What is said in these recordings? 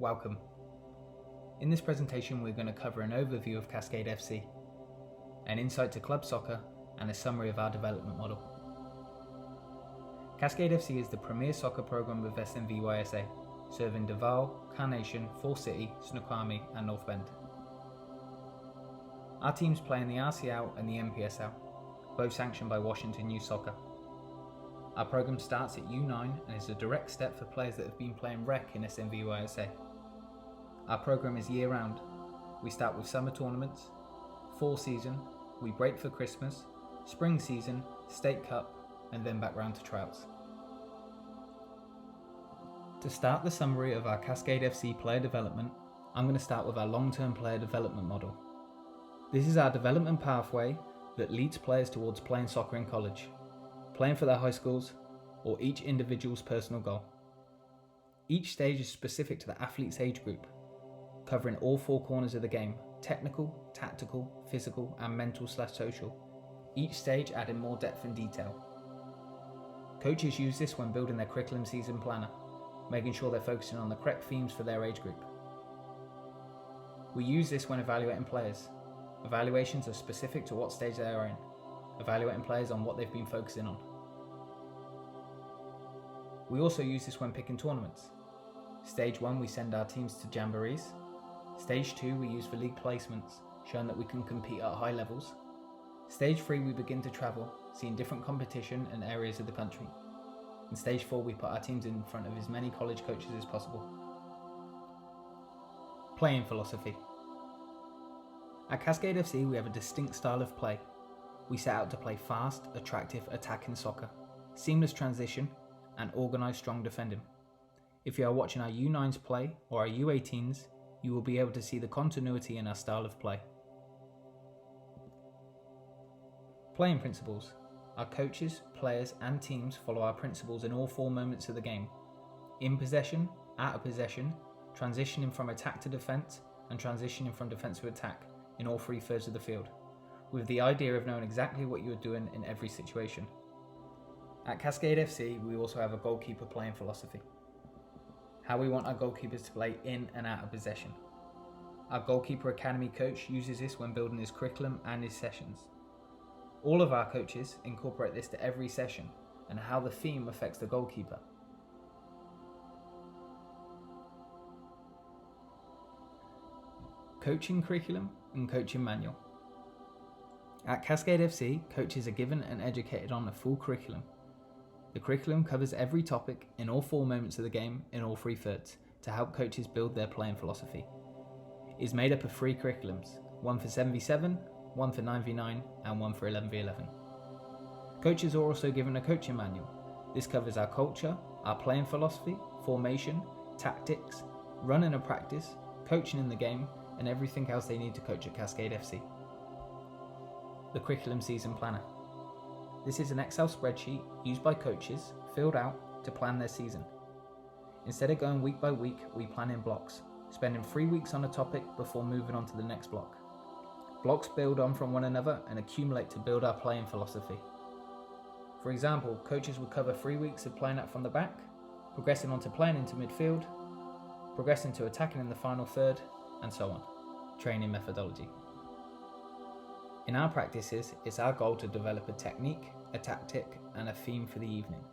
Welcome. In this presentation we're going to cover an overview of Cascade FC, an insight to club soccer and a summary of our development model. Cascade FC is the premier soccer program of SMVYSA, serving Davao, Carnation, Fall City, Snoqualmie and North Bend. Our teams play in the RCL and the NPSL, both sanctioned by Washington Youth Soccer. Our program starts at U9 and is a direct step for players that have been playing rec in SMVYSA. Our program is year round. We start with summer tournaments, fall season, we break for Christmas, spring season, state cup, and then back round to tryouts. To start the summary of our Cascade FC player development, I'm going to start with our long-term player development model. This is our development pathway that leads players towards playing soccer in college, playing for their high schools, or each individual's personal goal. Each stage is specific to the athlete's age group, covering all four corners of the game: technical, tactical, physical and mental/social, each stage adding more depth and detail. Coaches use this when building their curriculum season planner, making sure they're focusing on the correct themes for their age group. We use this when evaluating players. Evaluations are specific to what stage they are in, evaluating players on what they've been focusing on. We also use this when picking tournaments. Stage 1 we send our teams to jamborees. Stage 2 we use for league placements, showing that we can compete at high levels. Stage 3 we begin to travel, seeing different competition and areas of the country. In stage 4 we put our teams in front of as many college coaches as possible. Playing philosophy. At Cascade FC we have a distinct style of play. We set out to play fast, attractive, attacking soccer, seamless transition and organised strong defending. If you are watching our U9s play or our U18s, you will be able to see the continuity in our style of play. Playing principles. Our coaches, players and teams follow our principles in all four moments of the game: in possession, out of possession, transitioning from attack to defence and transitioning from defence to attack in all 3/3 of the field, with the idea of knowing exactly what you are doing in every situation. At Cascade FC we also have a goalkeeper playing philosophy. How we want our goalkeepers to play in and out of possession. Our goalkeeper academy coach uses this when building his curriculum and his sessions. All of our coaches incorporate this to every session and how the theme affects the goalkeeper. Coaching curriculum and coaching manual. At Cascade FC, coaches are given and educated on a full curriculum. The curriculum covers every topic in all four moments of the game in all 3/3 to help coaches build their playing philosophy. It is made up of 3 curriculums, one for 7v7, one for 9v9 and one for 11v11. Coaches are also given a coaching manual. This covers our culture, our playing philosophy, formation, tactics, running a practice, coaching in the game and everything else they need to coach at Cascade FC. The curriculum season planner. This is an Excel spreadsheet used by coaches, filled out to plan their season. Instead of going week by week, we plan in blocks, spending 3 weeks on a topic before moving on to the next block. Blocks build on from one another and accumulate to build our playing philosophy. For example, coaches would cover 3 weeks of playing up from the back, progressing on to playing into midfield, progressing to attacking in the final third, and so on. Training methodology. In our practices, it's our goal to develop a technique, a tactic, and a theme for the evening.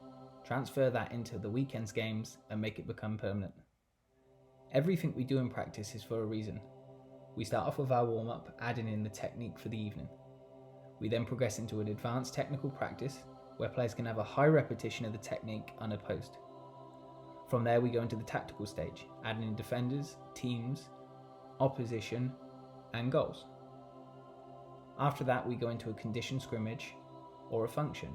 Transfer that into the weekend's games and make it become permanent. Everything we do in practice is for a reason. We start off with our warm-up, adding in the technique for the evening. We then progress into an advanced technical practice where players can have a high repetition of the technique unopposed. From there we go into the tactical stage, adding in defenders, teams, opposition, and goals. After that we go into a conditioned scrimmage or a function,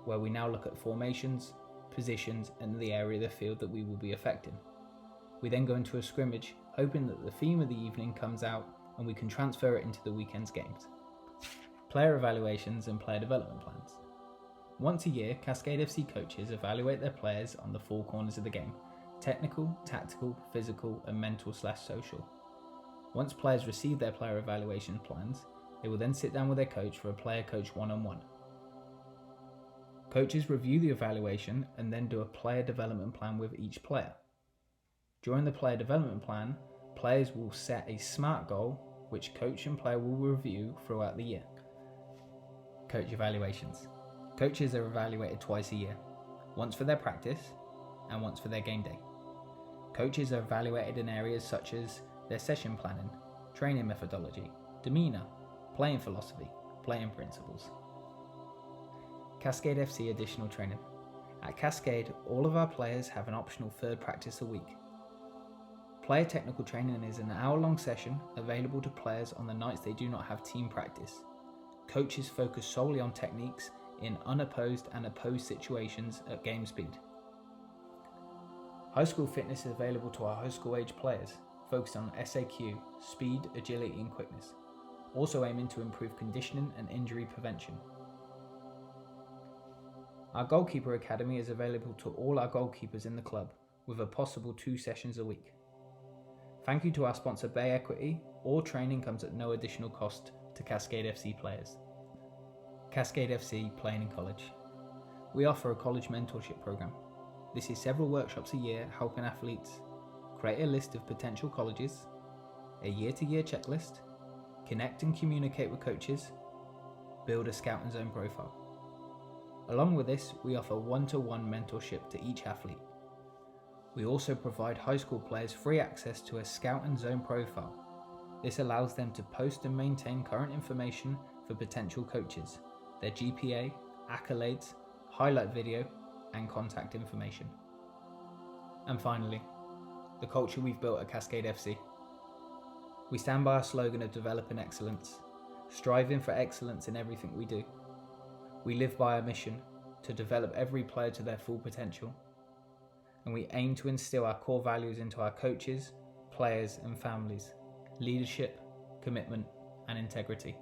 where we now look at formations, positions and the area of the field that we will be affecting. We then go into a scrimmage, hoping that the theme of the evening comes out and we can transfer it into the weekend's games. Player evaluations and player development plans. Once a year, Cascade FC coaches evaluate their players on the 4 corners of the game: technical, tactical, physical and mental/social. Once players receive their player evaluation plans, they will then sit down with their coach for a player-coach one-on-one. Coaches review the evaluation and then do a player development plan with each player. During the player development plan, players will set a SMART goal, which coach and player will review throughout the year. Coach evaluations. Coaches are evaluated twice a year, once for their practice and once for their game day. Coaches are evaluated in areas such as their session planning, training methodology, demeanour, playing philosophy, playing principles. Cascade FC additional training. At Cascade, all of our players have an optional third practice a week. Player technical training is an hour-long session available to players on the nights they do not have team practice. Coaches focus solely on techniques in unopposed and opposed situations at game speed. High school fitness is available to our high school age players, focused on SAQ, speed, agility and quickness, also aiming to improve conditioning and injury prevention. Our Goalkeeper Academy is available to all our goalkeepers in the club, with a possible 2 sessions a week. Thank you to our sponsor Bay Equity. All training comes at no additional cost to Cascade FC players. Cascade FC playing in college. We offer a college mentorship program. This is several workshops a year helping athletes create a list of potential colleges, a year-to-year checklist, connect and communicate with coaches, build a scout and zone profile. Along with this, we offer one-to-one mentorship to each athlete. We also provide high school players free access to a scout and zone profile. This allows them to post and maintain current information for potential coaches, their GPA, accolades, highlight video, and contact information. And finally, the culture we've built at Cascade FC. We stand by our slogan of developing excellence, striving for excellence in everything we do. We live by our mission to develop every player to their full potential, and we aim to instill our core values into our coaches, players and families: leadership, commitment and integrity.